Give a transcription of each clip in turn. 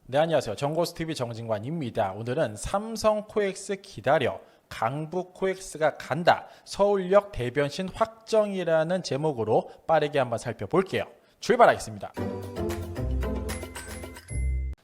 네, 안녕하세요. 정고스TV 정진관입니다. 오늘은 삼성 코엑스 기다려, 강북 코엑스가 간다, 서울역 대변신 확정이라는 제목으로 빠르게 한번 살펴볼게요. 출발하겠습니다.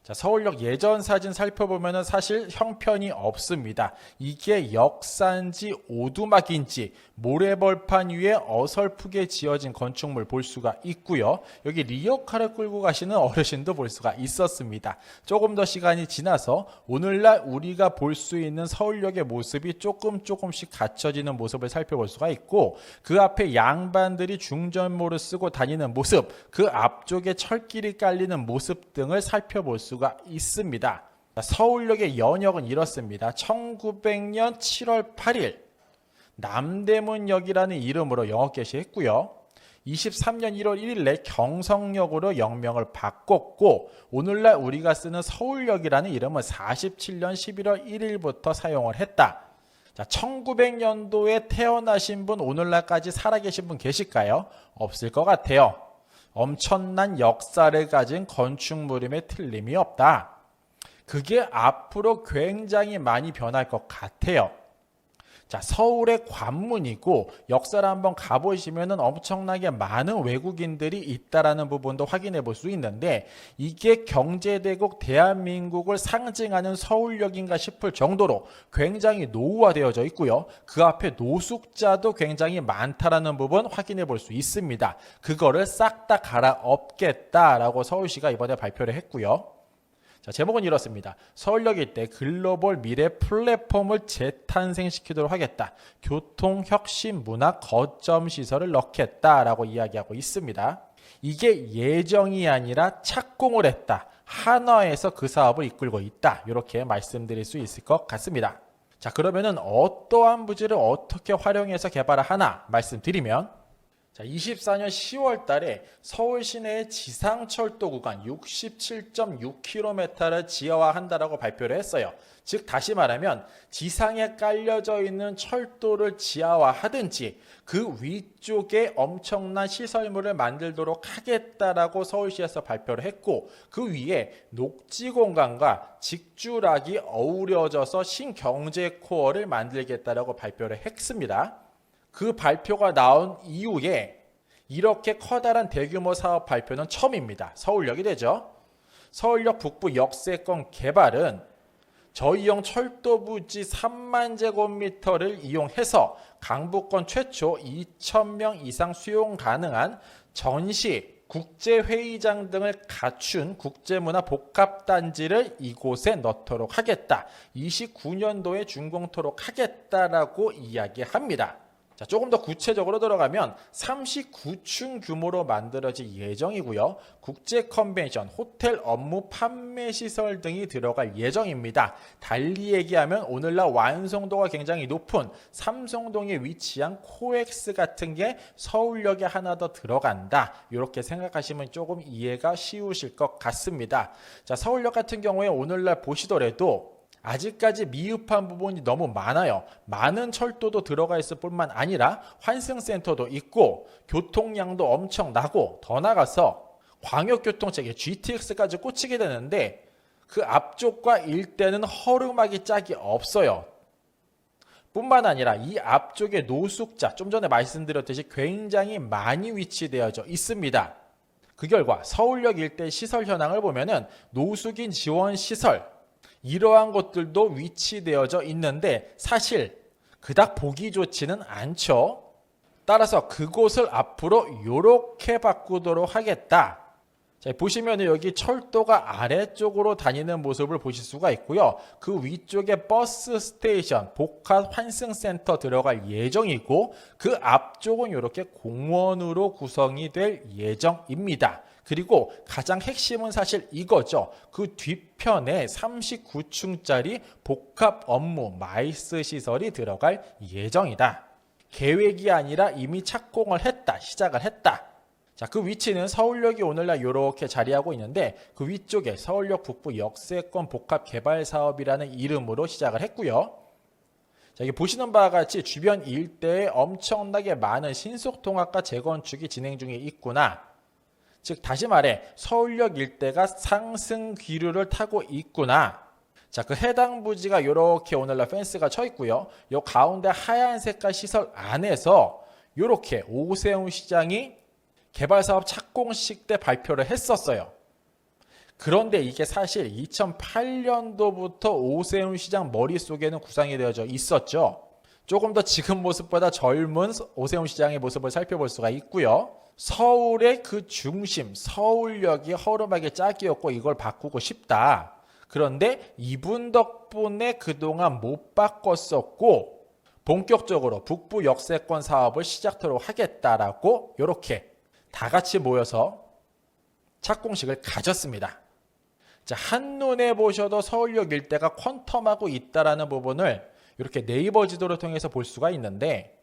자, 서울역 예전 사진 살펴보면 사실 형편이 없습니다. 이게 역사인지 오두막인지 모래벌판 위에 어설프게 지어진 건축물 볼 수가 있고요. 여기 리어카를 끌고 가시는 어르신도 볼 수가 있었습니다. 조금 더 시간이 지나서 오늘날 우리가 볼 수 있는 서울역의 모습이 조금씩 갖춰지는 모습을 살펴볼 수가 있고, 그 앞에 양반들이 중전모를 쓰고 다니는 모습, 그 앞쪽에 철길이 깔리는 모습 등을 살펴볼 수가 있습니다. 서울역의 연역은 이렇습니다. 1900년 7월 8일 남대문역이라는 이름으로 영업 개시했고요. 23년 1월 1일에 경성역으로 영명을 바꿨고, 오늘날 우리가 쓰는 서울역이라는 이름은 47년 11월 1일부터 사용을 했다. 자, 1900년도에 태어나신 분, 오늘날까지 살아계신 분 계실까요? 없을 것 같아요. 엄청난 역사를 가진 건축물임에 틀림이 없다. 그게 앞으로 굉장히 많이 변할 것 같아요. 자, 서울의 관문이고 역사를 한번 가보시면 엄청나게 많은 외국인들이 있다라는 부분도 확인해 볼 수 있는데, 이게 경제대국 대한민국을 상징하는 서울역인가 싶을 정도로 굉장히 노후화되어져 있고요. 그 앞에 노숙자도 굉장히 많다라는 부분 확인해 볼 수 있습니다. 그거를 싹 다 갈아엎겠다라고 서울시가 이번에 발표를 했고요. 자, 제목은 이렇습니다. 서울역 일대 글로벌 미래 플랫폼을 재탄생시키도록 하겠다. 교통혁신 문화 거점 시설을 넣겠다라고 이야기하고 있습니다. 이게 예정이 아니라 착공을 했다. 한화에서 그 사업을 이끌고 있다. 이렇게 말씀드릴 수 있을 것 같습니다. 자, 그러면은 어떠한 부지를 어떻게 활용해서 개발을 하나 말씀드리면, 자, 24년 10월 달에 서울 시내의 지상철도 구간 67.6km를 지하화한다라고 발표를 했어요. 즉 다시 말하면 지상에 깔려져 있는 철도를 지하화하든지 그 위쪽에 엄청난 시설물을 만들도록 하겠다라고 서울시에서 발표를 했고, 그 위에 녹지 공간과 직주락이 어우러져서 신경제 코어를 만들겠다라고 발표를 했습니다. 그 발표가 나온 이후에 이렇게 커다란 대규모 사업 발표는 처음입니다. 서울역이 되죠. 서울역 북부 역세권 개발은 저희형 철도 부지 3만 제곱미터를 이용해서 강북권 최초 2,000명 이상 수용 가능한 전시, 국제회의장 등을 갖춘 국제문화 복합단지를 이곳에 넣도록 하겠다. 29년도에 준공토록 하겠다라고 이야기합니다. 자, 조금 더 구체적으로 들어가면 39층 규모로 만들어질 예정이고요. 국제 컨벤션, 호텔 업무 판매 시설 등이 들어갈 예정입니다. 달리 얘기하면 오늘날 완성도가 굉장히 높은 삼성동에 위치한 코엑스 같은 게 서울역에 하나 더 들어간다. 이렇게 생각하시면 조금 이해가 쉬우실 것 같습니다. 자, 서울역 같은 경우에 오늘날 보시더라도 아직까지 미흡한 부분이 너무 많아요. 많은 철도도 들어가 있을 뿐만 아니라 환승센터도 있고 교통량도 엄청나고, 더 나가서 광역교통체계 GTX까지 꽂히게 되는데 그 앞쪽과 일대는 허름하기 짝이 없어요. 뿐만 아니라 이 앞쪽에 노숙자, 좀 전에 말씀드렸듯이 굉장히 많이 위치되어져 있습니다. 그 결과 서울역 일대 시설 현황을 보면은 노숙인 지원 시설, 이러한 것들도 위치되어져 있는데 사실 그닥 보기 좋지는 않죠. 따라서 그곳을 앞으로 이렇게 바꾸도록 하겠다. 자, 보시면 여기 철도가 아래쪽으로 다니는 모습을 보실 수가 있고요. 그 위쪽에 버스 스테이션, 복합 환승센터 들어갈 예정이고, 그 앞쪽은 이렇게 공원으로 구성이 될 예정입니다. 그리고 가장 핵심은 사실 이거죠. 그 뒤편에 39층짜리 복합 업무 마이스 시설이 들어갈 예정이다. 계획이 아니라 이미 착공을 했다, 시작을 했다. 자, 그 위치는 서울역이 오늘날 이렇게 자리하고 있는데, 그 위쪽에 서울역 북부 역세권 복합 개발 사업이라는 이름으로 시작을 했고요. 자, 여기 보시는 바와 같이 주변 일대에 엄청나게 많은 신속통합과 재건축이 진행 중에 있구나. 즉 다시 말해 서울역 일대가 상승 기류를 타고 있구나. 자, 그 해당 부지가 이렇게 오늘날 펜스가 쳐 있고요. 요 가운데 하얀 색깔 시설 안에서 이렇게 오세훈 시장이 개발사업 착공식 때 발표를 했었어요. 그런데 이게 사실 2008년도부터 오세훈 시장 머릿속에는 구상이 되어져 있었죠. 조금 더 지금 모습보다 젊은 오세훈 시장의 모습을 살펴볼 수가 있고요. 서울의 그 중심, 서울역이 허름하게 짝이었고 이걸 바꾸고 싶다. 그런데 이분 덕분에 그동안 못 바꿨었고 본격적으로 북부 역세권 사업을 시작토록 하겠다라고 이렇게 다 같이 모여서 착공식을 가졌습니다. 자, 한눈에 보셔도 서울역 일대가 퀀텀하고 있다라는 부분을 이렇게 네이버 지도를 통해서 볼 수가 있는데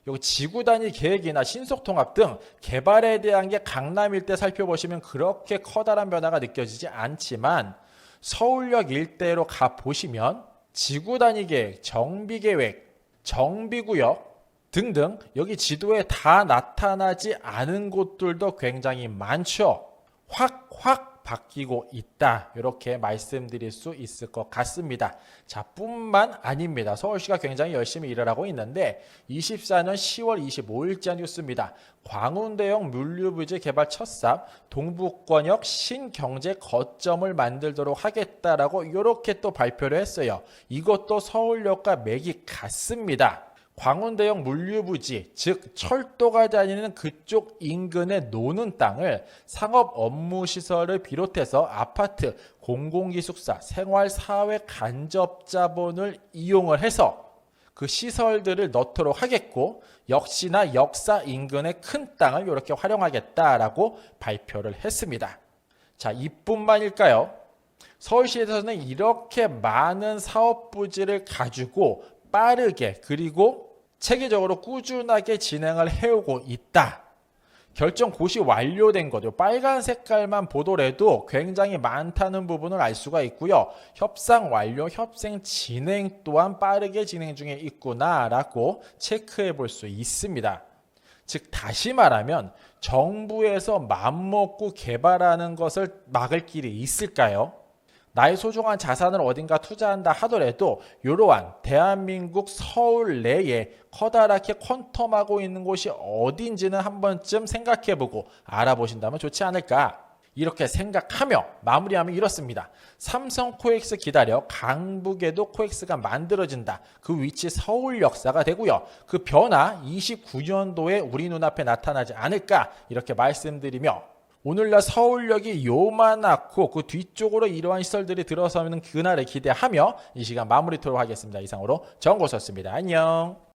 여기 지구 단위 계획이나 신속통합 등 개발에 대한 게 강남 일대 살펴보시면 그렇게 커다란 변화가 느껴지지 않지만 서울역 일대로 가보시면 지구 단위 계획, 정비 계획, 정비구역 등등 여기 지도에 다 나타나지 않은 곳들도 굉장히 많죠. 확 바뀌고 있다. 이렇게 말씀드릴 수 있을 것 같습니다. 자, 뿐만 아닙니다. 서울시가 굉장히 열심히 일을 하고 있는데 24년 10월 25일자 뉴스입니다. 광운대역 물류부지 개발 첫삽 동북권역 신경제 거점을 만들도록 하겠다라고 이렇게 또 발표를 했어요. 이것도 서울역과 맥이 같습니다. 광운대역 물류부지, 즉 철도가 다니는 그쪽 인근에 노는 땅을 상업 업무 시설을 비롯해서 아파트, 공공기숙사, 생활사회 간접자본을 이용을 해서 그 시설들을 넣도록 하겠고 역시나 역사 인근의 큰 땅을 이렇게 활용하겠다라고 발표를 했습니다. 자, 이뿐만일까요? 서울시에서는 이렇게 많은 사업 부지를 가지고 빠르게 그리고 체계적으로 꾸준하게 진행을 해오고 있다. 결정 고시 완료된 거죠. 빨간 색깔만 보더라도 굉장히 많다는 부분을 알 수가 있고요. 협상 완료, 협상 진행 또한 빠르게 진행 중에 있구나라고 체크해 볼 수 있습니다. 즉 다시 말하면 정부에서 맘먹고 개발하는 것을 막을 길이 있을까요? 나의 소중한 자산을 어딘가 투자한다 하더라도 이러한 대한민국 서울 내에 커다랗게 퀀텀하고 있는 곳이 어딘지는 한 번쯤 생각해보고 알아보신다면 좋지 않을까. 이렇게 생각하며 마무리하면 이렇습니다. 삼성 코엑스 기다려 강북에도 코엑스가 만들어진다. 그 위치 서울 역사가 되고요. 그 변화 29년도에 우리 눈앞에 나타나지 않을까 이렇게 말씀드리며 오늘날 서울역이 요만하고 그 뒤쪽으로 이러한 시설들이 들어서는 그날을 기대하며 이 시간 마무리토록 하겠습니다. 이상으로 정고수였습니다. 안녕.